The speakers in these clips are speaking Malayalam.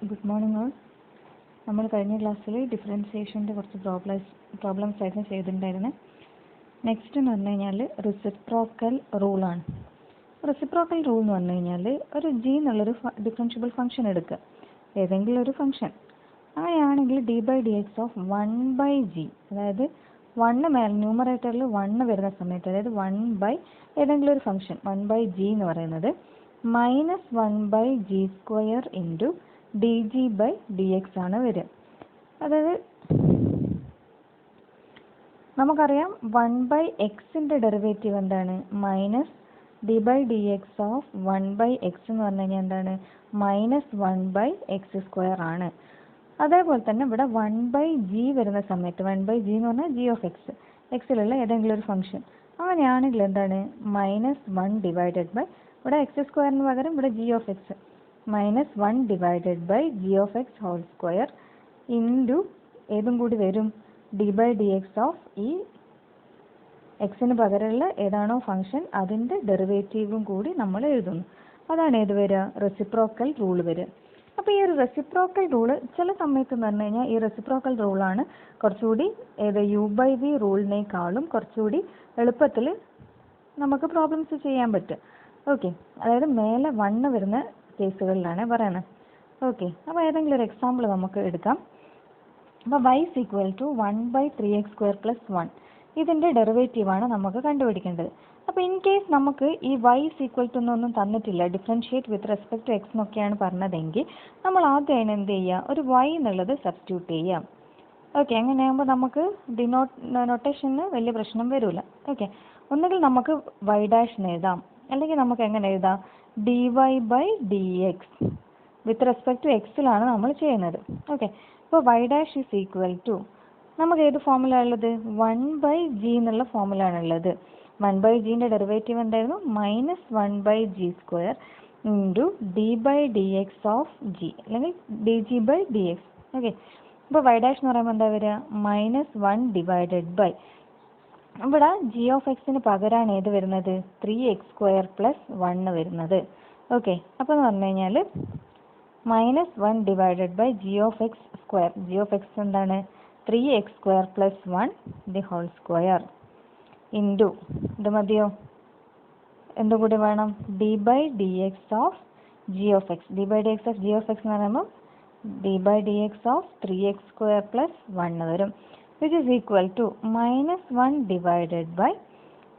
Good morning all. നമ്മൾ കഴിഞ്ഞ ക്ലാസ്സിൽ ഡിഫറൻസിയേഷൻ്റെ കുറച്ച് പ്രോബ്ലംസ് ആയിരുന്നു ചെയ്തിട്ടുണ്ടായിരുന്നത്. നെക്സ്റ്റ് എന്ന് പറഞ്ഞു കഴിഞ്ഞാൽ റെസിപ്രോക്കൽ റൂളാണ്. റെസിപ്രോക്കൽ റൂൾ എന്ന് പറഞ്ഞു കഴിഞ്ഞാൽ ഒരു ജി എന്നുള്ളൊരു ഡിഫറൻഷ്യബിൾ ഫംഗ്ഷൻ എടുക്കുക, ഏതെങ്കിലും ഒരു ഫംഗ്ഷൻ. അങ്ങനെയാണെങ്കിൽ d by d x of 1/g, അതായത് 1 ന്യൂമറേറ്ററിൽ 1 വരുന്ന സമയത്ത്, അതായത് 1 ഏതെങ്കിലും ഒരു ഫംഗ്ഷൻ 1/g എന്ന് പറയുന്നത് -1/g² ഇൻറ്റു dg/dx ആണ് വരിക. അതായത് നമുക്കറിയാം 1/xൻ്റെ ഡെറിവേറ്റീവ് എന്താണ്? -d/dx ഓഫ് 1/x എന്ന് പറഞ്ഞു കഴിഞ്ഞാൽ എന്താണ്? -1/x² ആണ്. അതേപോലെ തന്നെ ഇവിടെ 1/g വരുന്ന സമയത്ത് 1/g എന്ന് പറഞ്ഞാൽ g ഓഫ് എക്സ്, എക്സിലുള്ള ഏതെങ്കിലും ഒരു ഫംഗ്ഷൻ. അങ്ങനെയാണെങ്കിൽ എന്താണ്? -1 ഡിവൈഡഡ് ബൈ, ഇവിടെ x² പകരം ഇവിടെ g of x, -1 divided by g of x whole square into ഏതും കൂടി വരും? d/dx ഓഫ് ഈ എക്സിന് പകരമുള്ള ഏതാണോ ഫംഗ്ഷൻ അതിൻ്റെ ഡെറിവേറ്റീവും കൂടി നമ്മൾ എഴുതുന്നു. അതാണ് ഏത് വരിക? റെസിപ്രോക്കൽ റൂൾ വരിക. അപ്പോൾ ഈ ഒരു റെസിപ്രോക്കൽ റൂള് ചില സമയത്ത് എന്ന് പറഞ്ഞു കഴിഞ്ഞാൽ ഈ റെസിപ്രോക്കൽ റൂളാണ് കുറച്ചുകൂടി ഏത് u/v റൂളിനേക്കാളും കുറച്ചുകൂടി എളുപ്പത്തിൽ നമുക്ക് പ്രോബ്ലംസ് ചെയ്യാൻ പറ്റും. ഓക്കെ, അതായത് മേലെ 1 വരുന്ന കേസുകളിലാണ് പറയണത്. ഓക്കെ, അപ്പോൾ ഏതെങ്കിലും ഒരു എക്സാമ്പിൾ നമുക്ക് എടുക്കാം. അപ്പോൾ y = 1/3x² + 1 ഇതിൻ്റെ ഡെറിവേറ്റീവാണ് നമുക്ക് കണ്ടുപിടിക്കേണ്ടത്. അപ്പോൾ ഇൻ കേസ് നമുക്ക് ഈ y = എന്നൊന്നും തന്നിട്ടില്ല, differentiate with respect to x എന്നൊക്കെയാണ് പറഞ്ഞതെങ്കിൽ നമ്മൾ ആദ്യം അതിന് എന്ത് ചെയ്യുക? ഒരു y എന്നുള്ളത് സബ്സ്റ്റിറ്റ്യൂട്ട് ചെയ്യാം. ഓക്കെ, അങ്ങനെയാകുമ്പോൾ നമുക്ക് നൊട്ടേഷന് വലിയ പ്രശ്നം വരില്ല. ഓക്കെ, ഒന്നുകിൽ നമുക്ക് y' എന്ന് എഴുതാം, അല്ലെങ്കിൽ നമുക്ക് എങ്ങനെ എഴുതാം? dy/dx വിത്ത് റെസ്പെക്ട് ടു എക്സിലാണ് നമ്മൾ ചെയ്യുന്നത്. ഓക്കെ, അപ്പോൾ y' നമുക്ക് ഏത് ഫോമുല ഉള്ളത്? 1/g എന്നുള്ള ഫോമുല ആണുള്ളത്. 1/gൻ്റെ ഡെറിവേറ്റീവ് എന്തായിരുന്നു? -1/g² into d/dx of g, അല്ലെങ്കിൽ dg/dx. ഓക്കെ, അപ്പോൾ y' എന്ന് പറയുമ്പോൾ എന്താ വരിക? -1 ഡിവൈഡഡ് ബൈ, ഇവിടെ g ഓഫ് എക്സിന് പകരമാണ് ഏത് വരുന്നത്? 3x² + 1 വരുന്നത്. ഓക്കെ, അപ്പോൾ എന്ന് പറഞ്ഞു കഴിഞ്ഞാൽ -1 divided by g of x square, g of x എന്താണ്? 3x² + 1 the whole square into, ഇത് മതിയോ? എന്തും കൂടി വേണം? d/dx of g of X. d/dx of g of X എന്ന് പറയുമ്പോൾ d/dx ഓഫ് 3x² + 1 വരും, which is equal to -1 divided by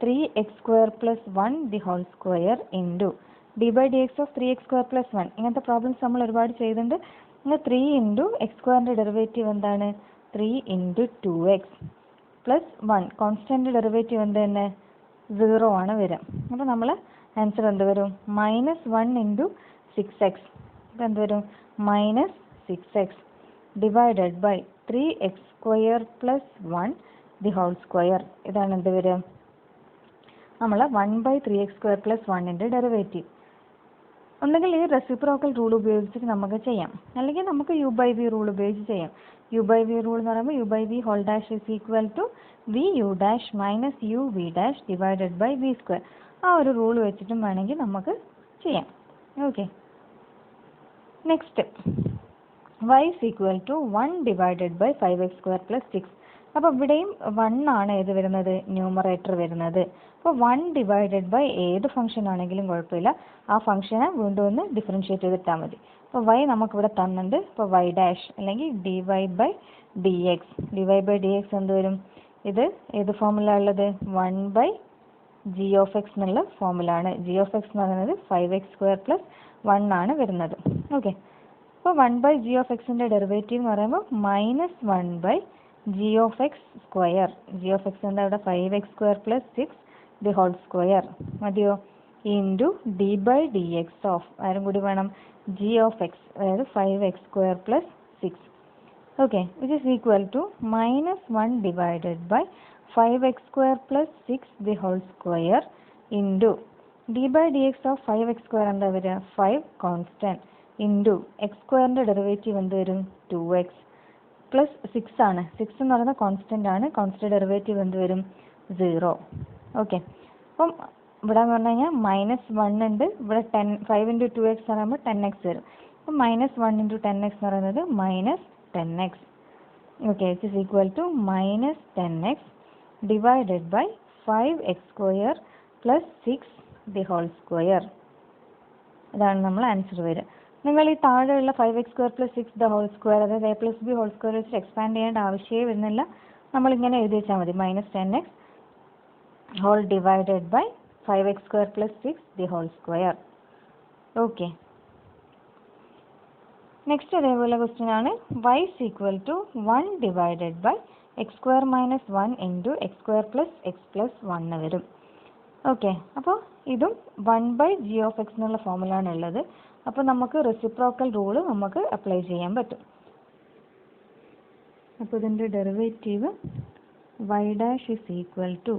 3x² + 1 the whole square into d/dx of 3x² + 1. ഇങ്ങനത്തെ പ്രോബ്ലംസ് നമ്മൾ ഒരുപാട് ചെയ്തിട്ടുണ്ട്. 3 ഇൻറ്റു x²ൻ്റെ ഡെറിവേറ്റീവ് എന്താണ്? 3 ഇൻറ്റു 2x + 1. കോൺസ്റ്റൻ്റ് ഡെറിവേറ്റീവ് എന്ത് തന്നെ? 0 ആണ് വരിക. അപ്പോൾ നമ്മൾ ആൻസർ എന്ത് വരും? -1 ഇൻറ്റു 6x, അപ്പോൾ എന്ത് വരും? -6x divided by 3x² + 1 the whole square. ഇതാണ് എന്ത് വരിക? നമ്മൾ 1/3x² + 1ൻ്റെ ഡെറിവേറ്റീവ്. ഒന്നുകിൽ ഈ റെസിപ്രോക്കൽ റൂൾ ഉപയോഗിച്ചിട്ട് നമുക്ക് ചെയ്യാം, അല്ലെങ്കിൽ നമുക്ക് u/v റൂൾ ഉപയോഗിച്ച് ചെയ്യാം. u/v റൂൾ എന്ന് പറയുമ്പോൾ u/v whole dash is equal to vu' - uv' divided by v². ആ ഒരു റൂൾ വെച്ചിട്ടും വേണമെങ്കിൽ നമുക്ക് ചെയ്യാം. Okay, next y = 1 divided by 5x² + 6. അപ്പോൾ ഇവിടെയും 1 ആണ് ഏത് വരുന്നത്? ന്യൂമറേറ്റർ വരുന്നത്. അപ്പോൾ 1 ഡിവൈഡഡ് ബൈ ഏത് ഫംഗ്ഷൻ ആണെങ്കിലും കുഴപ്പമില്ല, ആ ഫംഗ്ഷനെ വീണ്ടും ഒന്ന് ഡിഫറൻഷിയേറ്റ് ചെയ്തിട്ടാൽ മതി. അപ്പോൾ y നമുക്കിവിടെ തന്നിട്ടുണ്ട്. അപ്പോൾ y' അല്ലെങ്കിൽ dy/dx. dy/dx എന്ത് വരും? ഇത് ഏത് ഫോമുല ഉള്ളത്? 1/g ഓഫ് എക്സ് എന്നുള്ള ഫോമുല ആണ്. g ഓഫ് എക്സ് എന്ന് പറയുന്നത് 5x² + 1 ആണ് വരുന്നത്. ഓക്കെ, അപ്പോൾ 1/g ഓഫ് എക്സിൻ്റെ ഡെറിവേറ്റീവ് എന്ന് പറയുമ്പോൾ -1/g of x square. g of x എന്താ? ഇവിടെ 5x² + 6 ദി ഹോൾ സ്ക്വയർ മതിയോ? ഇൻറ്റു d/dx ഓഫ് ആരും കൂടി വേണം? g ഓഫ് എക്സ്, അതായത് 5x² + 6. Okay, which is equal to -1 divided by 5x² + 6 the whole square into d/dx of 5x² എന്താ വരിക? 5 കോൺസ്റ്റൻറ്റ് ഇൻറ്റു x²ൻ്റെ ഡെറിവേറ്റീവ് എന്ത് വരും? 2x + 6 ആണ്. 6 എന്ന് പറയുന്നത് കോൺസ്റ്റൻ്റ് ആണ്. കോൺസ്റ്റൻ്റ് ഡെറിവേറ്റീവ് എന്ത് വരും? 0. ഓക്കെ, അപ്പം ഇവിടെ എന്ന് പറഞ്ഞു കഴിഞ്ഞാൽ -1 ഉണ്ട്, ഇവിടെ 5 × 2x എന്ന് പറയുമ്പോൾ 10x വരും. അപ്പോൾ -1 × 10x എന്ന് പറയുന്നത് -10x. Okay, which is equal to -10x divided by 5x² plus 6 the whole square. ഇതാണ് നമ്മൾ ആൻസർ വരിക. നിങ്ങൾ ഈ താഴെയുള്ള 5x² plus 6 the whole square, അതായത് a plus b whole square വെച്ചിട്ട് എക്സ്പാൻഡ് ചെയ്യേണ്ട ആവശ്യമേ വരുന്നില്ല. നമ്മളിങ്ങനെ എഴുതി വെച്ചാൽ മതി, -10x whole divided by 5x² plus 6 the whole square. Okay, next അതേപോലെ ക്വസ്റ്റ്യൻ ആണ് y is equal to 1 divided by x² - 1 into x² plus x plus 1 വരും. ഓക്കെ, അപ്പോൾ ഇതും 1/g(x) എന്നുള്ള ഫോമിലാണ് ഉള്ളത്. അപ്പോൾ നമുക്ക് റെസിപ്രോക്കൽ റൂള് നമുക്ക് അപ്ലൈ ചെയ്യാൻ പറ്റും. അപ്പോൾ ഇതിൻ്റെ derivative y' is equal to,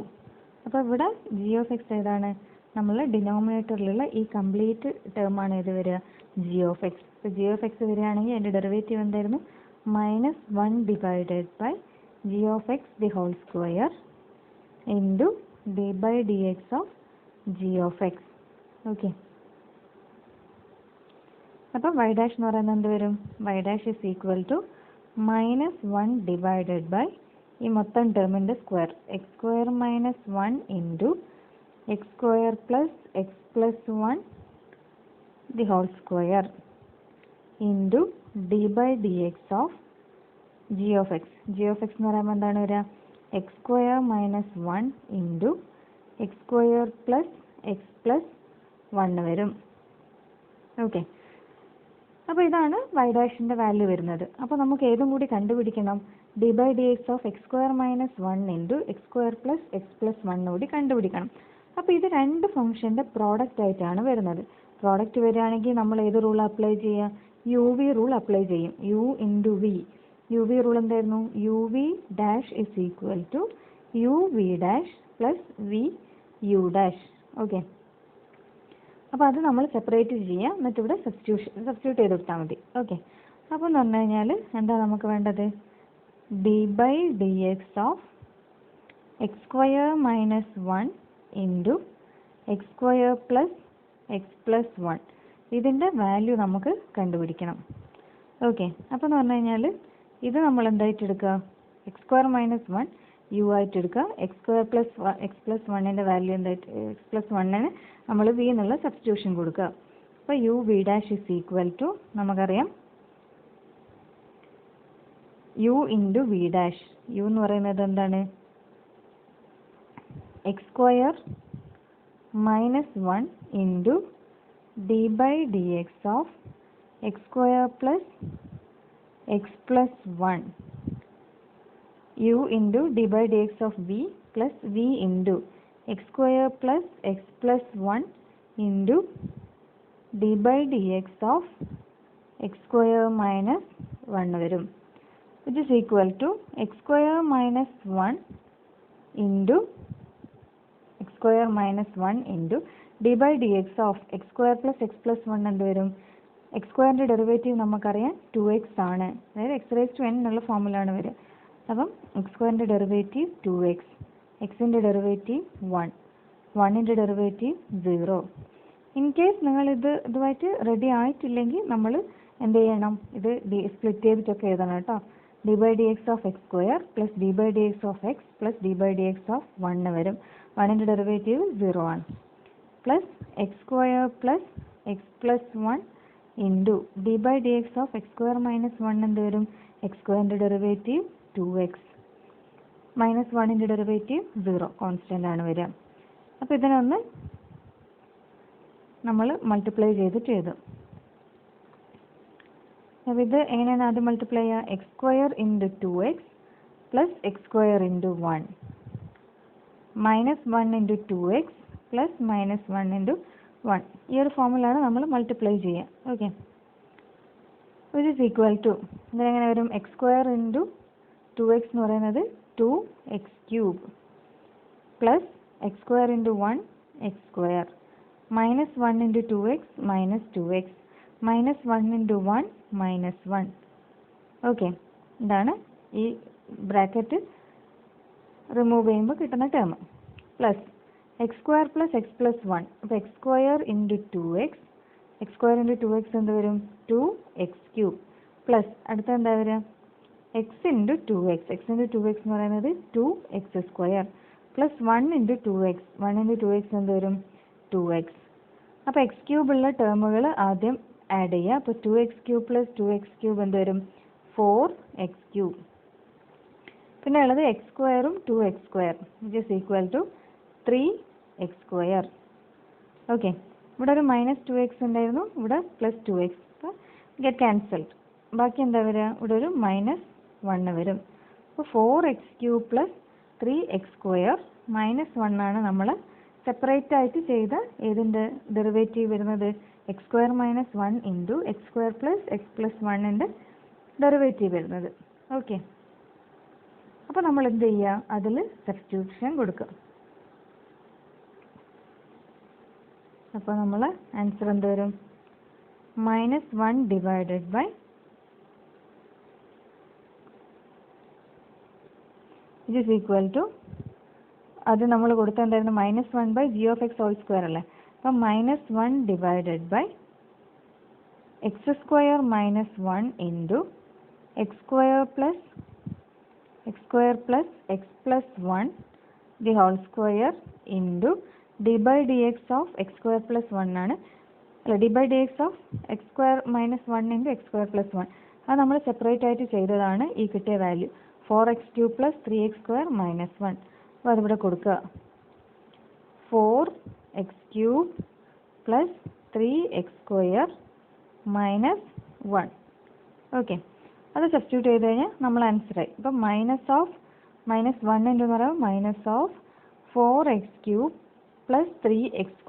അപ്പോൾ ഇവിടെ g(x) ഏതാണ്? നമ്മൾ ഡിനോമിനേറ്ററിലുള്ള ഈ കംപ്ലീറ്റ് ടേമാണ് ഇത് വരിക, g(x). ഇപ്പോൾ g(x) വരികയാണെങ്കിൽ അതിൻ്റെ ഡെറിവേറ്റീവ് എന്തായിരുന്നു? -1 divided by g(x) the whole square into d/dx of g(x). Okay, അപ്പോൾ y' എന്ന് പറയുന്നത് എന്ത് വരും? y' is equal to -1 divided by ഈ മൊത്തം ടേമിൻ്റെ square, x² - 1 into x² plus x plus 1 the whole square into d/dx of g(x). g(x) എന്ന് പറയുമ്പോൾ എന്താണ് വരിക? x² - 1 into x² plus x plus 1 വരും. ഓക്കെ, അപ്പോൾ ഇതാണ് y' വാല്യൂ വരുന്നത്. അപ്പോൾ നമുക്ക് ഏതും കൂടി കണ്ടുപിടിക്കണം, d/dx of x² - 1 into x² plus x plus 1 കൂടി കണ്ടുപിടിക്കണം. അപ്പോൾ ഇത് രണ്ട് ഫംഗ്ഷൻ്റെ പ്രോഡക്റ്റ് ആയിട്ടാണ് വരുന്നത്. പ്രോഡക്റ്റ് വരികയാണെങ്കിൽ നമ്മൾ ഏത് റൂൾ അപ്ലൈ ചെയ്യുക? UV റൂൾ അപ്ലൈ ചെയ്യും. u into v. UV rule എന്തായിരുന്നു? uv' is equal to uv' plus vu'. Okay, അപ്പോൾ അത് നമ്മൾ സെപ്പറേറ്റ് ചെയ്യുക, എന്നിട്ട് ഇവിടെ സബ്സ്റ്റിറ്റ്യൂട്ട് ചെയ്ത് കൊടുത്താൽ മതി. ഓക്കെ, അപ്പോൾ എന്ന് പറഞ്ഞു കഴിഞ്ഞാൽ എന്താ നമുക്ക് വേണ്ടത്? d/dx of x² - 1 into x² plus x plus 1, ഇതിൻ്റെ വാല്യൂ നമുക്ക് കണ്ടുപിടിക്കണം. ഓക്കെ, അപ്പോൾ എന്ന് പറഞ്ഞു കഴിഞ്ഞാൽ ഇത് നമ്മൾ എന്തായിട്ട് എടുക്കുക? x² - 1 u ആയിട്ട് എടുക്കുക. x² plus x plus 1ൻ്റെ വാല്യൂ എന്തായിട്ട്? x plus 1ന് നമ്മൾ v എന്നുള്ള സബ്സ്റ്റിറ്റ്യൂഷൻ കൊടുക്കുക. അപ്പോൾ uv' is equal to, നമുക്കറിയാം u into v'. u എന്ന് പറയുന്നത് എന്താണ്? x² - 1 into d/dx of x² plus x plus 1 u into d/dx of v plus v into x² plus x plus 1 into d/dx of x² minus 1 വരും, which is equal to x² minus 1 into x² minus 1 into d/dx of x² plus x plus 1 എന്ത് വരും? x²ൻ്റെ ഡെറിവേറ്റീവ് നമുക്കറിയാം 2x ആണ്, അതായത് x⁻n എന്നുള്ള ഫോമിലാണ് വരിക. അപ്പം x²ൻ്റെ ഡെറിവേറ്റീവ് 2x, xൻ്റെ ഡെറിവേറ്റീവ് 1, 1ൻ്റെ ഡെറിവേറ്റീവ് 0. ഇൻ കേസ് നിങ്ങൾ ഇതുമായിട്ട് റെഡി ആയിട്ടില്ലെങ്കിൽ നമ്മൾ എന്ത് ചെയ്യണം? ഇത് സ്പ്ലിറ്റ് ചെയ്തിട്ടൊക്കെ എഴുതണം കേട്ടോ. d/dx of x² plus d/dx of x plus d/dx of 1 വരും. 1ൻ്റെ ഡെറിവേറ്റീവ് 0 ആണ്. Plus x² plus x plus 1 into d/dx of x² minus 1 എന്ത് വരും? x²ൻ്റെ ഡെറിവേറ്റീവ് 2x മൈനസ് 1ൻ്റെ ഡെറിവേറ്റീവ് 0, കോൺസ്റ്റൻ്റ് ആണ് വരിക. അപ്പോൾ ഇതിനൊന്ന് നമ്മൾ മൾട്ടിപ്ലൈ ചെയ്തിട്ട് എഴുതും. അപ്പോൾ ഇത് എങ്ങനെയാണ് ആദ്യം മൾട്ടിപ്ലൈ ചെയ്യുക? x² into 2x plus x² into 1 minus 1 into 2x plus minus 1 into 1. ഈ ഒരു ഫോമിലാണ് നമ്മൾ മൾട്ടിപ്ലൈ ചെയ്യുക. Okay, which is equal to, ഇതെങ്ങനെ വരും? x² into 2x എന്ന് പറയുന്നത് 2x³ plus x² into 1 x² minus 1 into 2x minus 2x minus 1 into 1 minus 1. Okay, ഇതാണ് ഈ ബ്രാക്കറ്റ് റിമൂവ് ചെയ്യുമ്പോൾ കിട്ടുന്ന term. Plus X square plus X plus 1. അപ്പോൾ X square into 2x, X square into 2x എന്ത് വരും? 2x³ പ്ലസ് അടുത്ത എന്താ വരിക? X into 2x, X into 2x എന്ന് പറയുന്നത് 2x² plus 1 into 2x, 1 into 2x എന്ത് വരും? 2x. അപ്പോൾ x³ ഉള്ള ടേമുകൾ ആദ്യം ആഡ് ചെയ്യുക. അപ്പോൾ 2x³ പ്ലസ് 2x³ എന്ത് വരും? 4x³. പിന്നെ ഉള്ളത് എക്സ് സ്ക്വയറും 2x² which is equal to 3x². Okay, ഇവിടെ ഒരു -2x ഉണ്ടായിരുന്നു, ഇവിടെ പ്ലസ് 2x. അപ്പോൾ ഗെറ്റ് ക്യാൻസൽഡ്. ബാക്കി എന്താ വരിക? ഇവിടെ ഒരു -1 വരും. അപ്പോൾ 4x³ പ്ലസ് 3x² -1 ആണ് നമ്മൾ സെപ്പറേറ്റ് ആയിട്ട് ചെയ്ത ഏതിൻ്റെ ഡെറിവേറ്റീവ് വരുന്നത്? x² - 1 into x² plus X plus 1ൻ്റെ ഡെറിവേറ്റീവ് വരുന്നത്. ഓക്കെ, അപ്പോൾ നമ്മൾ എന്ത് ചെയ്യുക? അതിൽ സബ്സ്റ്റിറ്റ്യൂഷൻ കൊടുക്കുക. അപ്പോൾ നമ്മൾ ആൻസർ എന്ത് വരും? -1 divided by it is equal to, അത് നമ്മൾ കൊടുത്ത എന്തായിരുന്നു? -1 ബൈ g(x)² അല്ലേ? അപ്പം -1 divided by x² - 1 into x² plus X plus 1 the whole square into d by dx of x² plus 1 ആണ്, അല്ല d by dx of x² - 1 into x² plus 1. അത് നമ്മൾ സെപ്പറേറ്റ് ആയിട്ട് ചെയ്തതാണ് ഈ കിട്ടിയ വാല്യൂ 4x³ പ്ലസ് 3x² -1. അപ്പോൾ അതിവിടെ കൊടുക്കുക. 4x³ plus 3x² -1. ഓക്കെ, അത് സബ്സ്റ്റിറ്റ്യൂട്ട് ചെയ്ത് കഴിഞ്ഞാൽ നമ്മൾ ആൻസറായി. ഇപ്പം -1 എന്ന് പറയുമ്പോൾ -4x³ plus 3x²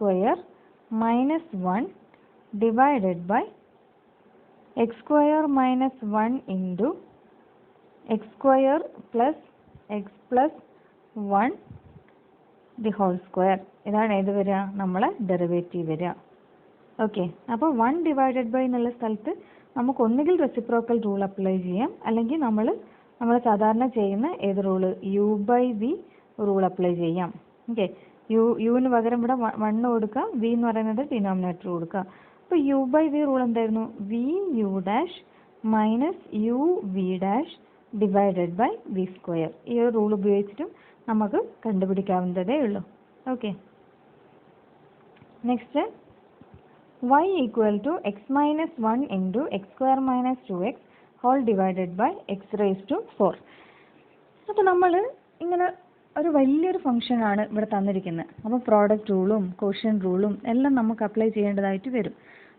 -1 divided by x² - 1 into x² plus X plus 1 the whole square. ഇതാണ് ഏത് വരിക? നമ്മളെ ഡെറിവേറ്റീവ് വരിക. ഓക്കെ, അപ്പോൾ 1 ഡിവൈഡഡ് ബൈ എന്നുള്ള സ്ഥലത്ത് നമുക്ക് ഒന്നുകിൽ റെസിപ്രോക്കൽ റൂൾ അപ്ലൈ ചെയ്യാം, അല്ലെങ്കിൽ നമ്മൾ സാധാരണ ചെയ്യുന്ന ഏത് റൂള്? u/v റൂൾ അപ്ലൈ ചെയ്യാം. ഓക്കെ, യുവിന് പകരം ഇവിടെ 1 കൊടുക്കുക, v എന്ന് പറയുന്നത് ഡിനോമിനേറ്റർ കൊടുക്കുക. അപ്പോൾ u/v റൂൾ എന്തായിരുന്നു? vu' minus uv' divided by v². ഈ ഒരു റൂൾ ഉപയോഗിച്ചിട്ടും നമുക്ക് കണ്ടുപിടിക്കാവുന്നതേ ഉള്ളൂ. Okay, next y equal to x - 1 into x² - 2x whole divided by x⁴. അപ്പോൾ നമ്മൾ ഇങ്ങനെ ഒരു വലിയൊരു ഫംഗ്ഷനാണ് ഇവിടെ തന്നിരിക്കുന്നത്. അപ്പോൾ പ്രോഡക്റ്റ് റൂളും കോഷ്യന്റ് റൂളും എല്ലാം നമുക്ക് അപ്ലൈ ചെയ്യേണ്ടതായിട്ട് വരും.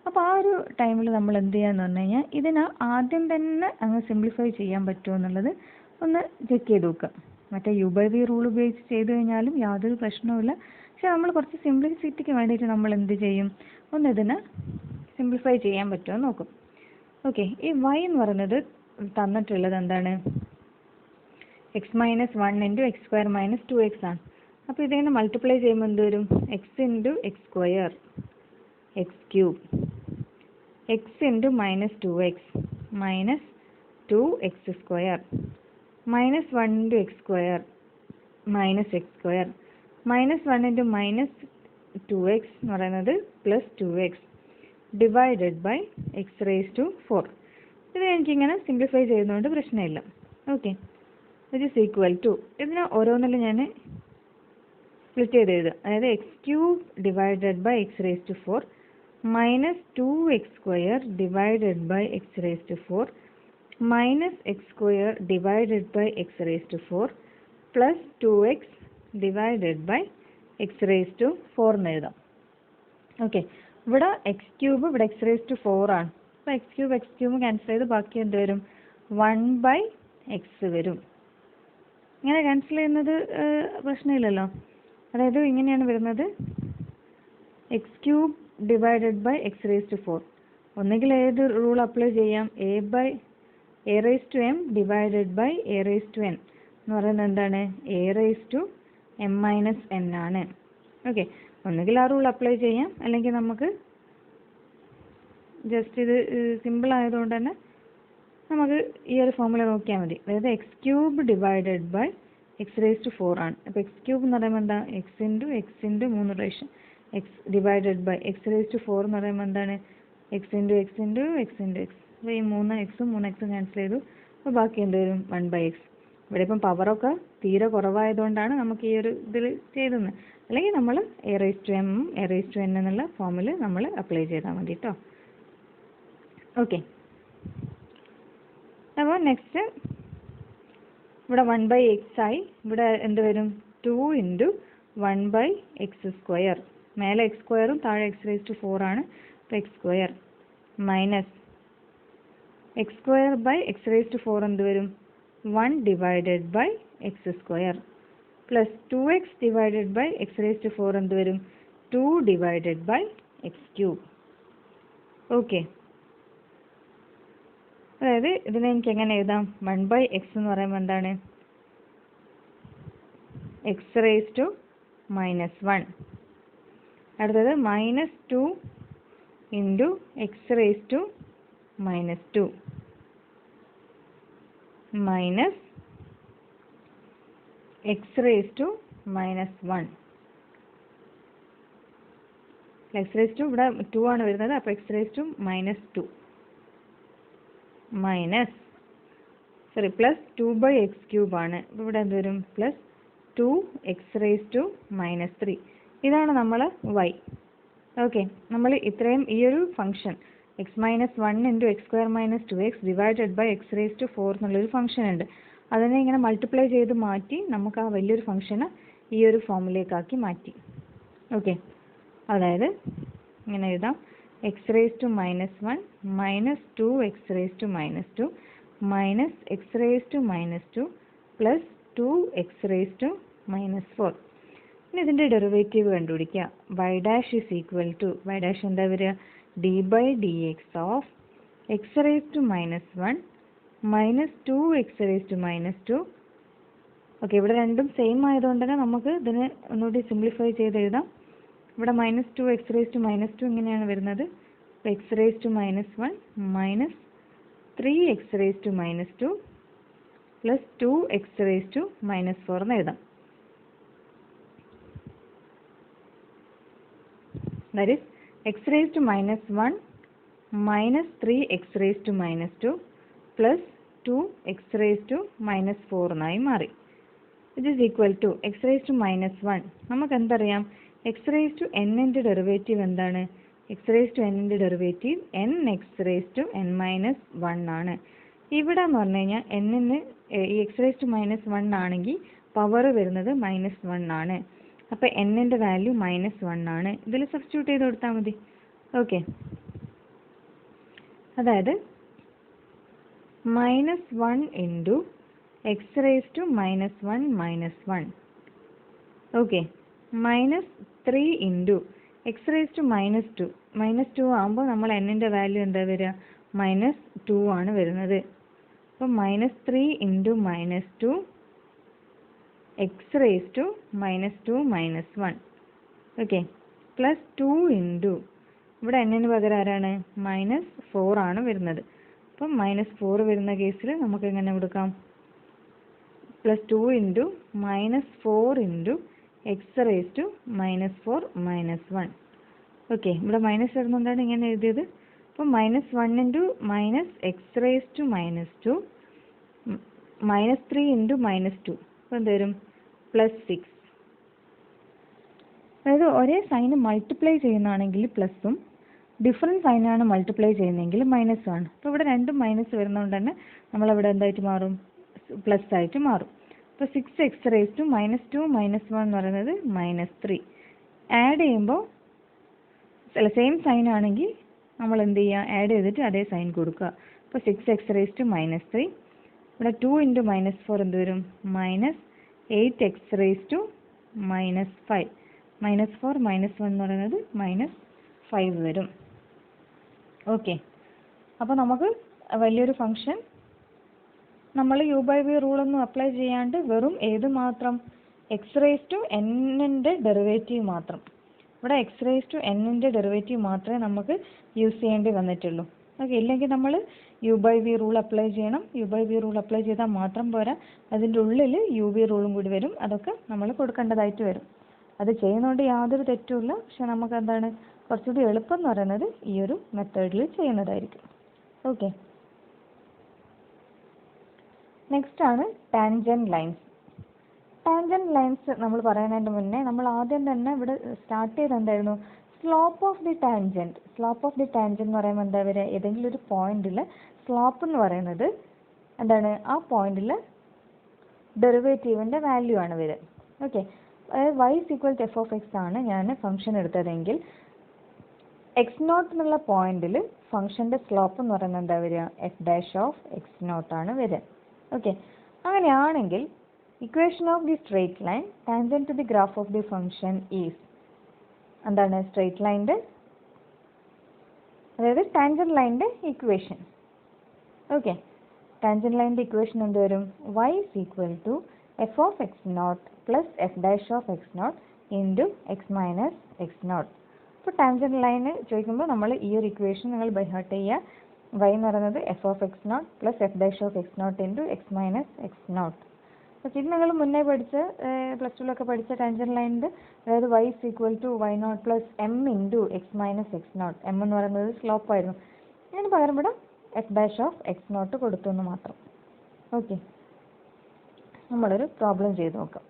അപ്പോൾ ആ ഒരു ടൈമിൽ നമ്മൾ എന്ത് ചെയ്യാന്ന് പറഞ്ഞു കഴിഞ്ഞാൽ ഇതിന് ആദ്യം തന്നെ അങ്ങ് സിംപ്ലിഫൈ ചെയ്യാൻ പറ്റുമോ എന്നുള്ളത് ഒന്ന് ചെക്ക് ചെയ്ത് നോക്കുക. മറ്റേ u/v റൂൾ ഉപയോഗിച്ച് ചെയ്ത് കഴിഞ്ഞാലും യാതൊരു പ്രശ്നവുമില്ല. പക്ഷെ നമ്മൾ കുറച്ച് സിംപ്ലിസിറ്റിക്ക് വേണ്ടിയിട്ട് നമ്മൾ എന്ത് ചെയ്യും? ഒന്ന് ഇതിന് സിംപ്ലിഫൈ ചെയ്യാൻ പറ്റുമോ നോക്കും. ഓക്കെ, ഈ y എന്ന് പറയുന്നത് തന്നിട്ടുള്ളത് എന്താണ്? x - 1 ഇൻറ്റു x² - 2x ആണ്. അപ്പോൾ ഇതിനെ മൾട്ടിപ്ലൈ ചെയ്യുമ്പോൾ എന്ത് വരും? x into x² x³ x into -2x minus 2x² -1 into x² minus x², -1 into -2x എന്ന് പറയുന്നത് plus 2x divided by x⁴. ഇത് എനിക്കിങ്ങനെ സിംപ്ലിഫൈ ചെയ്യുന്നതുകൊണ്ട് പ്രശ്നമില്ല. ഓക്കെ, ഇത് ഈസ് ഈക്വൽ ടു, ഇതിനെ ഓരോന്നിലും ഞാൻ സ്പ്ലിറ്റ് ചെയ്ത് എഴുതുക. അതായത് x³ divided by x⁴ minus 2x² divided by x⁴ minus x² divided by x⁴ plus 2x divided by x⁴ എന്ന് എഴുതാം. ഓക്കെ, ഇവിടെ x³ ഇവിടെ x⁴ ആണ്. അപ്പോൾ x³ ക്യാൻസൽ ചെയ്ത് ബാക്കി എന്ത് വരും? 1/x വരും. ഇങ്ങനെ ക്യാൻസൽ ചെയ്യുന്നത് പ്രശ്നമില്ലല്ലോ. അതായത് ഇങ്ങനെയാണ് വരുന്നത്, x³ ഡിവൈഡഡ് ബൈ x⁴. ഒന്നുകിൽ ഏത് റൂൾ അപ്ലൈ ചെയ്യാം? a/m ഡിവൈഡഡ് ബൈ a/n എന്ന് പറയുന്നത് എന്താണ്? a/m-n ആണ്. ഓക്കെ, ഒന്നുകിൽ ആ റൂൾ അപ്ലൈ ചെയ്യാം, അല്ലെങ്കിൽ നമുക്ക് ജസ്റ്റ് ഇത് സിമ്പിൾ ആയതുകൊണ്ട് തന്നെ നമുക്ക് ഈ ഒരു ഫോർമുല നോക്കിയാൽ മതി. അതായത് x³ divided by x raise to 4 ആണ്. അപ്പോൾ എക്സ് ക്യൂബ് എന്ന് പറയുമ്പോൾ എന്താ, എക്സ് ഇൻറ്റു 3 പ്രാവശ്യം x divided by x raise to 4 എന്ന് പറയുമ്പോൾ എന്താണ്, x into x into x into x. അപ്പോൾ ഈ 3x ക്യാൻസൽ ചെയ്തു. അപ്പോൾ ബാക്കി എന്ത് വരും, 1/x. ഇവിടെ ഇപ്പം പവറൊക്കെ തീരെ കുറവായതുകൊണ്ടാണ് നമുക്ക് ഈ ഒരു ഇതിൽ ചെയ്തത്. അല്ലെങ്കിൽ നമ്മൾ a⁻m a⁻n എന്നുള്ള ഫോമിൽ നമ്മൾ അപ്ലൈ ചെയ്താൽ മതി കേട്ടോ. ഓക്കെ, അപ്പോൾ നെക്സ്റ്റ് ഇവിടെ 1/x ആയി. ഇവിടെ എന്ത് വരും, 2 ഇൻറ്റു 1/x². മേലെ x² താഴെ x റേസ് ടു 4 ആണ്. അപ്പോൾ x² minus x²/x raise to 4 എന്ത് വരും, 1 divided by x² plus 2x divided by x raise to 4 എന്ത് വരും, 2 ഡിവൈഡഡ് ബൈ x³. ഓക്കെ, അതായത് ഇതിനെ എനിക്ക് എങ്ങനെ എഴുതാം, 1/x എന്ന് പറയുമ്പോൾ എന്താണ്, x റേസ് ടു -1. അടുത്തത് -2 into x raise to -2 minus x raise to -1. x raise to ഇവിടെ 2 ആണ് വരുന്നത്. അപ്പോൾ x raise to -2 minus plus 2/x³ ആണ്. ഇവിടെ എന്ത് വരും, പ്ലസ് 2x റേസ് ടു -3. ഇതാണ് നമ്മൾ y. ഓക്കെ, നമ്മൾ ഇത്രയും ഈ ഒരു function x-1 into x² - 2x divided by x raise to 4 എന്നുള്ളൊരു ഫംഗ്ഷൻ ഉണ്ട്. അതിനെ ഇങ്ങനെ മൾട്ടിപ്ലൈ ചെയ്ത് മാറ്റി നമുക്ക് ആ വലിയൊരു ഫംഗ്ഷനെ ഈ ഒരു ഫോമിലേക്കാക്കി മാറ്റി. ഓക്കെ, അതായത് ഇങ്ങനെ എഴുതാം, x raise to -1 minus 2x raise to -2 minus x raise to -2 plus 2x raise to -4. ഇനി ഇതിൻ്റെ ഡെറിവേറ്റീവ് കണ്ടുപിടിക്കുക. y dash is equal to, y dash എന്താ വരിക, d/dx of x raise to -1 minus 2x raise to -2. Okay, ഇവിടെ രണ്ടും സെയിം ആയതുകൊണ്ട് തന്നെ നമുക്ക് ഇതിന് ഒന്നുകൂടി സിംപ്ലിഫൈ ചെയ്ത് എഴുതാം. ഇവിടെ -2x റേസ് ടു -2 ഇങ്ങനെയാണ് വരുന്നത്. അപ്പോൾ x raise to -1 minus 3x raise to -2 plus 2x raise to -4 എന്ന് എഴുതാം. That is x raise to -1 minus 3x raise to -2 plus 2x raise to -4 എന്നായി മാറി. It is equal to x raise to -1. നമുക്ക് എന്തറിയാം, x റേസ് ടു n-ൻ്റെ ഡെറിവേറ്റീവ് എന്താണ്, x റേസ് ടു n-ൻ്റെ derivative nx raise to n-1 ആണ്. ഇവിടെ എന്ന് പറഞ്ഞു കഴിഞ്ഞാൽ n-ന് ഈ x റേസ് ടു -1 ആണെങ്കിൽ പവർ വരുന്നത് -1 ആണ്. അപ്പോൾ n-ൻ്റെ വാല്യൂ -1 ആണ്. ഇതിൽ സബ്സ്റ്റിറ്റ്യൂട്ട് ചെയ്ത് കൊടുത്താൽ മതി. ഓക്കെ, അതായത് -1 into x raise to -1 -1. Okay, -3 into x raise to -2. -2 ആകുമ്പോൾ നമ്മൾ n-ൻ്റെ വാല്യൂ എന്താ വരിക, -2 ആണ് വരുന്നത്. അപ്പോൾ -3 into -2 x raise to -2 -1. Okay, plus 2 into ഇവിടെ n-ന് പകരം ആരാണ്, -4 ആണ് വരുന്നത്. അപ്പം -4 വരുന്ന കേസിൽ നമുക്ക് എങ്ങനെ കൊടുക്കാം, plus 2 into -4 into x raise to -4 -1. Okay, ഇവിടെ മൈനസ് വരുന്നതുകൊണ്ടാണ് ഇങ്ങനെ എഴുതിയത്. അപ്പം -1 into -x raise to -2 -3 into -2. അപ്പോൾ എന്ത് വരും, +6. അതായത് ഒരേ സൈന് മൾട്ടിപ്ലൈ ചെയ്യുന്നതാണെങ്കിൽ പ്ലസും ഡിഫറൻറ്റ് സൈനാണ് മൾട്ടിപ്ലൈ ചെയ്യുന്നതെങ്കിൽ മൈനസും ആണ്. അപ്പോൾ ഇവിടെ രണ്ടും മൈനസ് വരുന്നതുകൊണ്ട് തന്നെ നമ്മളവിടെ എന്തായിട്ട് മാറും, പ്ലസ് ആയിട്ട് മാറും. അപ്പോൾ 6x റേസ് ടു -2 -1 എന്ന് പറയുന്നത് -3. ആഡ് ചെയ്യുമ്പോൾ സെയിം സൈൻ ആണെങ്കിൽ നമ്മൾ എന്ത് ചെയ്യുക, ആഡ് ചെയ്തിട്ട് അതേ സൈൻ കൊടുക്കുക. അപ്പോൾ 6x റേസ് ടു -3. ഇവിടെ 2 ഇൻറ്റു -4 എന്ത് വരും, -8x റേസ് ടു -5. -4 -1 എന്ന് പറയുന്നത് -5 വരും. ഓക്കെ, അപ്പോൾ നമുക്ക് വലിയൊരു ഫംഗ്ഷൻ നമ്മൾ u/v റൂളൊന്നും അപ്ലൈ ചെയ്യാണ്ട് വെറും ഏത് മാത്രം, x റേസ് ടു n-ൻ്റെ ഡെറിവേറ്റീവ് മാത്രം. ഇവിടെ x റേസ് ടു n-ൻ്റെ ഡെറിവേറ്റീവ് മാത്രമേ നമുക്ക് യൂസ് ചെയ്യേണ്ടി വന്നിട്ടുള്ളൂ. ഓക്കെ, ഇല്ലെങ്കിൽ നമ്മൾ U by V rule apply ചെയ്യണം. U by V rule apply ചെയ്താൽ മാത്രം പോരാ, അതിൻ്റെ ഉള്ളിൽ യു വി റൂളും കൂടി വരും. അതൊക്കെ നമ്മൾ കൊടുക്കേണ്ടതായിട്ട് വരും. അത് ചെയ്യുന്നതുകൊണ്ട് യാതൊരു തെറ്റുമില്ല. പക്ഷെ നമുക്ക് എന്താണ് കുറച്ചുകൂടി എളുപ്പം എന്ന് പറയുന്നത് ഈ ഒരു മെത്തേഡിൽ ചെയ്യുന്നതായിരിക്കും. ഓക്കെ, നെക്സ്റ്റ് ആണ് ടാൻജൻറ്റ് ലൈൻസ്. ടാൻജൻറ്റ് ലൈൻസ് നമ്മൾ പറയുന്നതിന് മുന്നേ നമ്മൾ ആദ്യം തന്നെ ഇവിടെ സ്റ്റാർട്ട് ചെയ്ത് എന്തായിരുന്നു, slope of the tangent. Slope of the tangent എന്ന് പറയുമ്പോൾ എന്താ വരിക, ഏതെങ്കിലും ഒരു പോയിന്റിൽ സ്ലോപ്പ് എന്ന് പറയുന്നത് എന്താണ്, ആ പോയിന്റിൽ ഡെറിവേറ്റീവിൻ്റെ വാല്യൂ ആണ് വരിക. ഓക്കെ, അതായത് y equal to F of x ആണ് ഞാൻ ഫംഗ്ഷൻ എടുത്തതെങ്കിൽ എക്സ് നോട്ട് എന്നുള്ള പോയിന്റിൽ ഫംഗ്ഷൻ്റെ സ്ലോപ്പ് എന്ന് പറയുന്നത് എന്താ വരിക, F dash of X not ആണ് വരിക. ഓക്കെ, അങ്ങനെയാണെങ്കിൽ equation of the straight line tangent to the graph of the function is എന്താണ്, സ്ട്രെയിറ്റ് ലൈൻ്റെ അതായത് ടാൻജൻറ്റ് ലൈൻ്റെ ഇക്വേഷൻ. ഓക്കെ, ടാൻജൻറ്റ് ലൈൻ്റെ ഇക്വേഷൻ എന്ത് വരും, y equal to F of X not plus F dash of X not into X minus X not. അപ്പോൾ ടാൻജൻറ്റ് ലൈന് ചോദിക്കുമ്പോൾ നമ്മൾ ഈ ഒരു ഇക്വേഷൻ നിങ്ങൾ ബൈ ഹാർട്ട് ചെയ്യുക. y എന്ന് പറയുന്നത് f of X not plus F dash of X not into X minus X not. അപ്പോൾ ഇത് നിങ്ങൾ മുന്നേ പഠിച്ച പ്ലസ് ടുവിലൊക്കെ പഠിച്ച ടാൻജൻറ്റ് ലൈനിൻ്റെ അതായത് y equal to y not plus m into X minus X not. M എന്ന് പറയുന്നത് സ്ലോപ്പായിരുന്നു. അതിന് പകരം ഇവിടെ f dash of X not കൊടുത്തു എന്ന് മാത്രം. ഓക്കെ, നമ്മളൊരു പ്രോബ്ലം ചെയ്ത് നോക്കാം.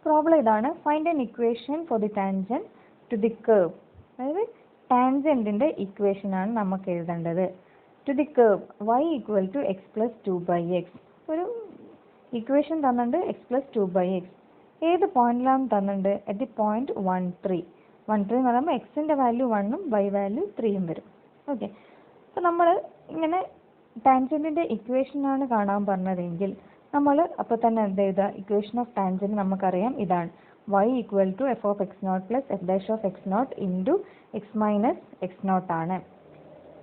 പ്രോബ്ലം ഇതാണ്, find an equation for the tangent to the curve. അതായത് ടാൻജൻറ്റിൻ്റെ ഇക്വേഷനാണ് നമുക്ക് എഴുതേണ്ടത്. To the curve y equal to X plus two by x. ഒരു ഇക്വേഷൻ തന്നിട്ടുണ്ട് x plus two by x. ഏത് പോയിന്റിലാണ് തന്നിട്ടുണ്ട്, അറ്റ് ദി പോയിന്റ് 1, 3. 1, 3 എന്ന് പറയുമ്പോൾ എക്സിൻ്റെ വാല്യൂ 1ഉം y വാല്യൂ 3ഉം വരും. ഓക്കെ, അപ്പോൾ നമ്മൾ ഇങ്ങനെ ടാൻജൻറ്റിൻ്റെ ഇക്വേഷനാണ് കാണാൻ പറഞ്ഞതെങ്കിൽ നമ്മൾ അപ്പോൾ തന്നെ എന്ത് എഴുതുക, ഇക്വേഷൻ ഓഫ് ടാൻജൻറ്റ് നമുക്കറിയാം ഇതാണ്, y equal to F of X not plus F dash of X not into X minus X not ആണ്.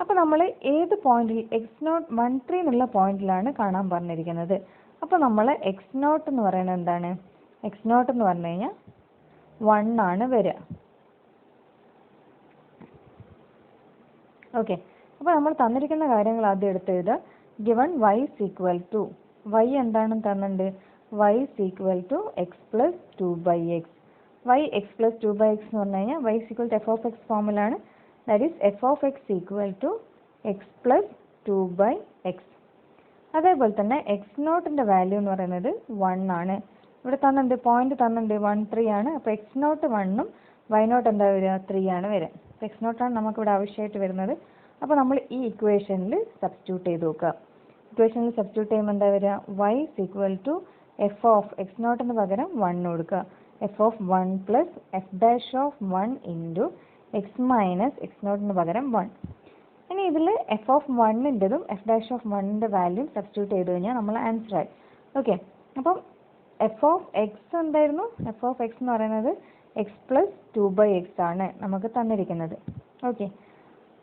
അപ്പോൾ നമ്മൾ ഏത് പോയിന്റിൽ എക്സ് നോട്ട് 1, 3 എന്നുള്ള പോയിന്റിലാണ് കാണാൻ പറഞ്ഞിരിക്കുന്നത്. അപ്പോൾ നമ്മൾ എക്സ് നോട്ട് എന്ന് പറയുന്നത് എന്താണ്, എക്സ് നോട്ട് എന്ന് പറഞ്ഞു കഴിഞ്ഞാൽ 1 ആണ് വരിക. ഓക്കെ, അപ്പോൾ നമ്മൾ തന്നിരിക്കുന്ന കാര്യങ്ങൾ ആദ്യം എടുത്ത് എഴുതുക. Given y equal to y എന്താണെന്ന് തന്നിട്ടുണ്ട്, y equal to X plus two by X. y X plus two by X എന്ന് പറഞ്ഞു കഴിഞ്ഞാൽ y equal to F of X ഫോമിലാണ്. That is F of X equal to X plus two by X. അതേപോലെ തന്നെ എക്സ് നോട്ടിൻ്റെ വാല്യൂ എന്ന് പറയുന്നത് 1 ആണ്. ഇവിടെ തന്നിട്ടുണ്ട് പോയിന്റ് തന്നിട്ടുണ്ട് 1, 3 ആണ്. അപ്പോൾ എക്സ് നോട്ട് 1ഉം വൈ നോട്ട് എന്താ വരിക, 3 ആണ് വരിക. എക്സ് നോട്ടാണ് നമുക്കിവിടെ ആവശ്യമായിട്ട് വരുന്നത്. അപ്പോൾ നമ്മൾ ഈ ഇക്വേഷനിൽ സബ്സ്റ്റിറ്റ്യൂട്ട് ചെയ്ത് നോക്കുക. ഇക്വേഷനിൽ സബ്സ്റ്റിറ്റ്യൂട്ട് ചെയ്യുമ്പോൾ എന്താ വരിക, y equal to F of X നോട്ടിന് പകരം 1 കൊടുക്കുക. F of 1 plus F dash of 1 into X minus X നോട്ടിന് പകരം 1. ഇനി ഇതിൽ എഫ് ഓഫ് 1ൻ്റെതും എഫ് ഡാഷ് ഓഫ് 1ൻ്റെ വാല്യൂ സബ്സ്റ്റിറ്റ്യൂട്ട് ചെയ്ത് കഴിഞ്ഞാൽ നമ്മൾ ആൻസർ ആയി. ഓക്കെ, അപ്പം എഫ് ഓഫ് എക്സ് എന്തായിരുന്നു, എഫ് ഓഫ് എക്സ് എന്ന് പറയുന്നത് X plus two by X ആണ് നമുക്ക് തന്നിരിക്കുന്നത്. ഓക്കെ,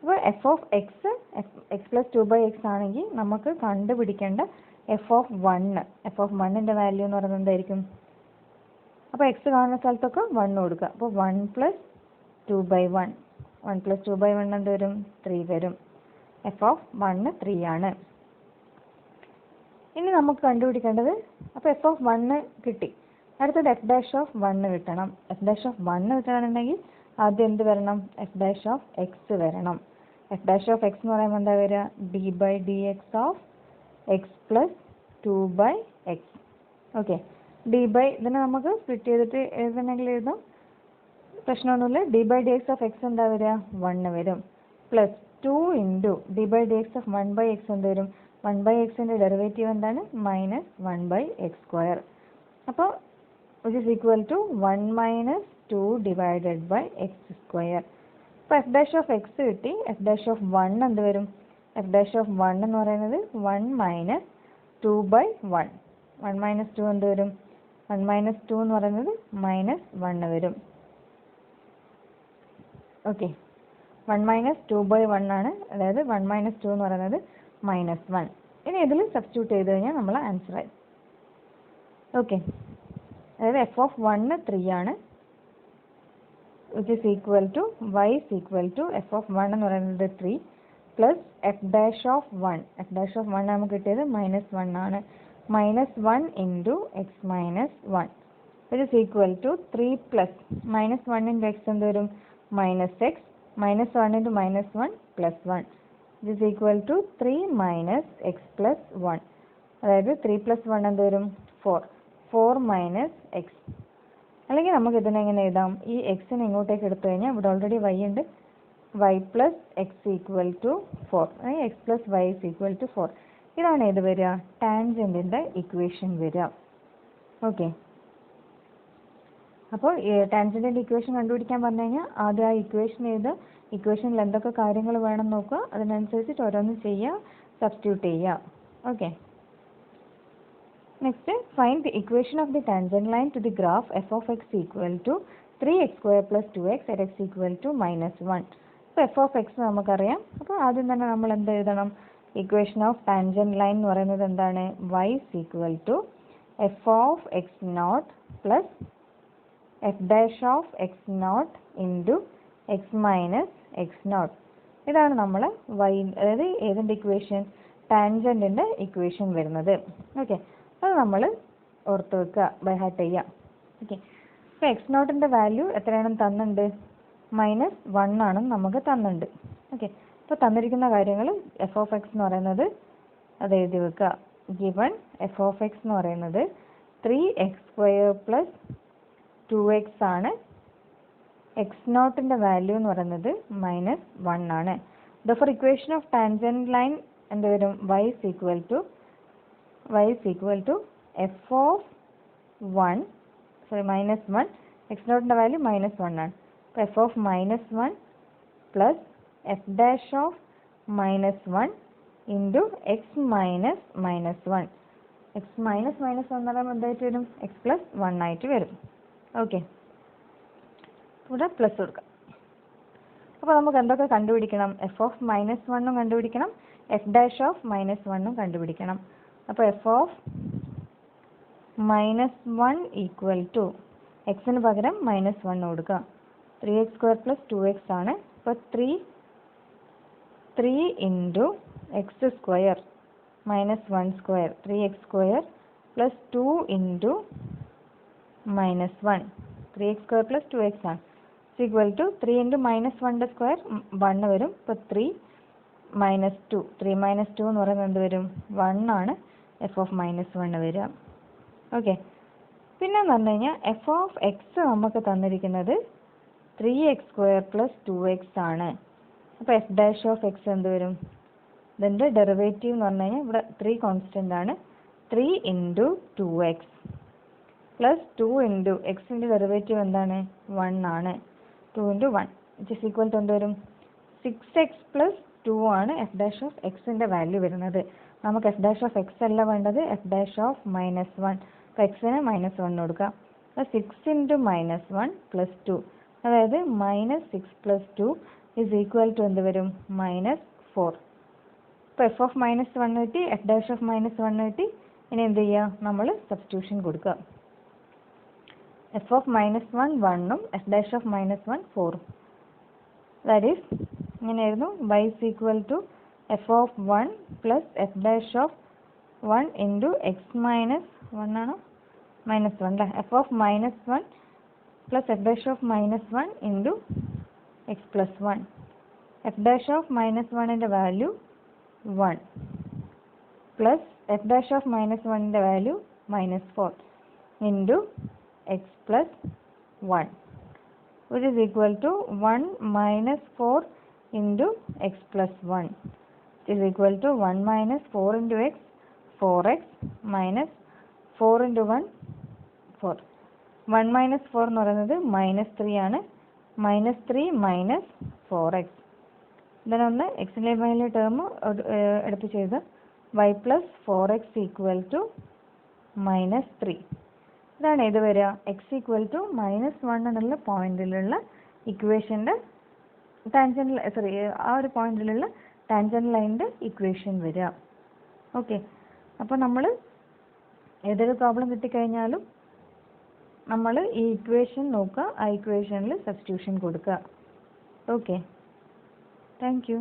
അപ്പോൾ F of X X plus two by X ആണെങ്കിൽ നമുക്ക് കണ്ടുപിടിക്കേണ്ട എഫ് ഓഫ് 1ൻ്റെ വാല്യൂ എന്ന് പറയുന്നത് എന്തായിരിക്കും, അപ്പോൾ എക്സ് കാണുന്ന സ്ഥലത്തൊക്കെ 1 കൊടുക്കുക. അപ്പോൾ 1 പ്ലസ് 2 ബൈ 1, 1 പ്ലസ് 2 ബൈ 1 എന്ത് വരും, 3 വരും. എഫ് ഓഫ് 1 3 ആണ്. ഇനി നമുക്ക് കണ്ടുപിടിക്കേണ്ടത്, അപ്പോൾ എഫ് ഓഫ് 1 കിട്ടി, അടുത്തത് എഫ് ഡാഷ് ഓഫ് 1 കിട്ടണം. എഫ് ഡാഷ് ഓഫ് 1 കിട്ടണമെന്നുണ്ടെങ്കിൽ ആദ്യം എന്ത് വരണം, എഫ് ഡാഷ് ഓഫ് എക്സ് വരണം. എഫ് ഡാഷ് ഓഫ് എക്സ് എന്ന് പറയുമ്പോൾ എന്താ വരിക, d by d x of x plus 2 by x. Okay, d by ഇതിനെ നമുക്ക് സ്പ്ലിറ്റ് ചെയ്തിട്ട് എഴുതണമെങ്കിൽ എഴുതാം, പ്രശ്നമൊന്നുമില്ല. D by d x of x എന്താ വരിക, 1 വരും. Plus 2 into d by d x of 1 by x എന്ത് വരും, 1 ബൈ എക്സിൻ്റെ ഡെറിവേറ്റീവ് എന്താണ്, മൈനസ് 1 ബൈ എക്സ് സ്ക്വയർ. അപ്പോൾ which is equal to 1 minus 2 divided by x square. അപ്പോൾ എഫ് ഡാഷ് ഓഫ് എക്സ് കിട്ടി. എഫ് ഡാഷ് ഓഫ് 1 എന്ത് വരും, എഫ് ഡാഷ് ഓഫ് 1 എന്ന് പറയുന്നത് 1 മൈനസ് 2 ബൈ 1. 1 മൈനസ് 2 എന്ത് വരും, 1 മൈനസ് 2 എന്ന് പറയുന്നത് മൈനസ് 1 വരും. ഓക്കെ, 1 മൈനസ് 2 ബൈ 1 ആണ്, അതായത് 1 മൈനസ് 2 എന്ന് പറയുന്നത് മൈനസ് 1. ഇനി ഇതിൽ സബ്സ്റ്റിറ്റ്യൂട്ട് ചെയ്ത് കഴിഞ്ഞാൽ നമ്മൾ ആൻസർ ആയി. ഓക്കെ, അതായത് എഫ് ഓഫ് 1 3 ആണ്, which is equal to y is equal to F of 1 എന്ന് പറയുന്നത് 3 plus F dash of 1. F dash of 1 നമുക്ക് കിട്ടിയത് -1 ആണ്. -1 into X minus 1 it is equal to 3 plus -1 into x എന്ത് വരും? -x -1 into -1 plus 1 it is equal to 3 minus x plus 1. അതായത് 3 പ്ലസ് 1 എന്ത് വരും? 4 മൈനസ് എക്സ്. അല്ലെങ്കിൽ നമുക്ക് ഇതിനെ എങ്ങനെ എഴുതാം? ഈ എക്സിനെ ഇങ്ങോട്ടേക്ക് എടുത്തു കഴിഞ്ഞാൽ ഇവിടെ ഓൾറെഡി വൈ ഉണ്ട്. y plus x equal to 4. X plus y is equal to 4. ഇതാണ് ഏത് വരിക? ടാൻജൻറ്റിൻ്റെ ഇക്വേഷൻ വരിക. ഓക്കെ, അപ്പോൾ ടാൻജൻറ്റിൻ്റെ ഇക്വേഷൻ കണ്ടുപിടിക്കാൻ പറഞ്ഞു കഴിഞ്ഞാൽ ആദ്യം ആ ഇക്വേഷൻ എഴുതുക. ഇക്വേഷനിൽ എന്തൊക്കെ കാര്യങ്ങൾ വേണം നോക്കുക. അതിനനുസരിച്ചിട്ട് ഓരോന്ന് ചെയ്യുക, സബ്സ്റ്റിറ്റ്യൂട്ട് ചെയ്യുക. Okay, next find the equation of the tangent line to the graph f of X equal to 3x² plus 2x at x equal to -1. അപ്പോൾ എഫ് ഓഫ് എക്സ് നമുക്കറിയാം. അപ്പോൾ ആദ്യം തന്നെ നമ്മൾ എന്ത് എഴുതണം? ഇക്വേഷൻ ഓഫ് ടാൻജൻറ്റ് ലൈൻ എന്ന് പറയുന്നത് എന്താണ്? y equal to F of X not plus F dash of X not into X minus X not. ഇതാണ് നമ്മൾ y, അതായത് ഏതിൻ്റെ ഇക്വേഷൻ? ടാൻജൻറ്റിൻ്റെ ഇക്വേഷൻ വരുന്നത്. ഓക്കെ, അത് നമ്മൾ ഓർത്ത് വെക്കുക, ബൈ ഹാർട്ട് ചെയ്യാം. ഓക്കെ, അപ്പോൾ എക്സ് നോട്ടിൻ്റെ വാല്യൂ എത്രയാണെന്ന് തന്നിട്ടുണ്ട്? -1 ആണെന്ന് നമുക്ക് തന്നിട്ടുണ്ട്. ഓക്കെ, അപ്പോൾ തന്നിരിക്കുന്ന കാര്യങ്ങൾ എഫ് ഓഫ് എക്സ് എന്ന് പറയുന്നത് അത് എഴുതി വെക്കുക. ഗിവൺ എഫ് ഓഫ് എക്സ് എന്ന് പറയുന്നത് 3x² പ്ലസ് 2x ആണ്. എക്സ് നോട്ടിൻ്റെ വാല്യൂ എന്ന് പറയുന്നത് -1 ആണ്. ദോർ ഇക്വേഷൻ ഓഫ് ടാൻജൻറ്റ് ലൈൻ എന്ത് വരും? y is equal to F of 1 -1. X നോട്ടിൻ്റെ വാല്യൂ -1 ആണ്. അപ്പോൾ F of -1 plus F dash of -1 into X minus -1. X minus -1 എന്ന് പറയുമ്പോൾ എന്തായിട്ട് വരും? എക്സ് പ്ലസ് 1 ആയിട്ട് വരും. ഓക്കെ, ഇവിടെ പ്ലസ് കൊടുക്കാം. അപ്പോൾ നമുക്ക് എന്തൊക്കെ കണ്ടുപിടിക്കണം? എഫ് ഓഫ് -1 കണ്ടുപിടിക്കണം, എഫ് ഡാഷ് ഓഫ് -1 കണ്ടുപിടിക്കണം. അപ്പോൾ എഫ് ഓഫ് -1 ഈക്വൽ ടു എക്സിന് പകരം -1 കൊടുക്കുക. 3x² പ്ലസ് 2x ആണ്. അപ്പോൾ 3 into X square -1 square 3x² plus 2 into -1 3x² plus 2x ആണ്. ഈക്വൽ ടു 3 ഇൻറ്റു -1 സ്ക്വയർ 1 വരും. ഇപ്പോൾ 3 -2 എന്ന് പറയുന്നത് എന്ത് വരും? 1 ആണ് എഫ് ഓഫ് -1 വരിക. ഓക്കെ, പിന്നെ എന്ന് പറഞ്ഞു കഴിഞ്ഞാൽ എഫ് ഓഫ് എക്സ് നമുക്ക് തന്നിരിക്കുന്നത് 3x² പ്ലസ് 2x ആണ്. അപ്പോൾ എഫ് ഡാഷ് ഓഫ് എക്സ് എന്ത് വരും? ഇതിൻ്റെ ഡെറിവേറ്റീവ് എന്ന് പറഞ്ഞു കഴിഞ്ഞാൽ ഇവിടെ 3 കോൺസ്റ്റൻ്റ് ആണ്. 3 ഇൻറ്റു 2x പ്ലസ് 2 ഇൻറ്റു എക്സിൻ്റെ ഡെറിവേറ്റീവ് എന്താണ്? 1 ആണ്. 2 into 1 it is equal to എന്ത് വരും? 6x പ്ലസ് 2 ആണ് എഫ് ഡാഷ് ഓഫ് എക്സിൻ്റെ വാല്യൂ വരുന്നത്. നമുക്ക് എഫ് ഡാഷ് ഓഫ് എക്സ് അല്ല വേണ്ടത്, എഫ് ഡാഷ് ഓഫ് -1. അപ്പോൾ എക്സിന് -1 കൊടുക്കാം. അപ്പോൾ 6 ഇൻറ്റു -1 പ്ലസ് 2, അതായത് -6 പ്ലസ് 2 ഇസ് ഈക്വൽ ടു എന്ത് വരും? -4. ഇപ്പോൾ എഫ് ഓഫ് -1 കിട്ടി, എഫ് ഡാഷ് ഓഫ് -1 കിട്ടി. ഇനി എന്ത് ചെയ്യുക? നമ്മൾ സബ്സ്റ്റിറ്റ്യൂഷൻ കൊടുക്കുക. എഫ് ഓഫ് -1 1ഉം എഫ് ഡാഷ് ഓഫ് -1 4ഉം. ദാറ്റ് ഈസ് ഇങ്ങനെയായിരുന്നു. y is equal to F of 1 plus F dash of 1 into X minus 1 ആണോ? -1 അല്ലേ? F of -1 plus F dash of -1 into X plus 1. F dash of -1ൻ്റെ value 1 plus F dash of -1ൻ്റെ value -4 into X plus 1 which is equal to 1 minus 4 into x plus 1 which is equal to 1 minus 4 into x 4x minus 4 into 1 4. 1 minus 4 എന്ന് പറയുന്നത് -3 ആണ്. -3 minus 4x. ഇതിനൊന്ന് എക്സിൻ്റെ മേലെ ടേം എടുത്ത് ചെയ്ത് y plus 4x equal to -3. ഇതാണ് ഏത് വരിക? എക്സ് ഈക്വൽ ടു -1 എന്നുള്ള പോയിന്റിലുള്ള ഇക്വേഷൻ്റെ ടാൻജൻറ്റ് ആ ഒരു പോയിന്റിലുള്ള ടാൻജൻറ്റ് ലൈനിൻ്റെ ഇക്വേഷൻ വരിക. ഓക്കെ, അപ്പോൾ നമ്മൾ ഏതൊരു പ്രോബ്ലം കിട്ടിക്കഴിഞ്ഞാലും നമ്മൾ ഈ ഇക്വേഷൻ നോക്കുക, ആ ഇക്വേഷനിൽ സബ്സ്റ്റിറ്റ്യൂഷൻ കൊടുക്കുക. Okay, thank you.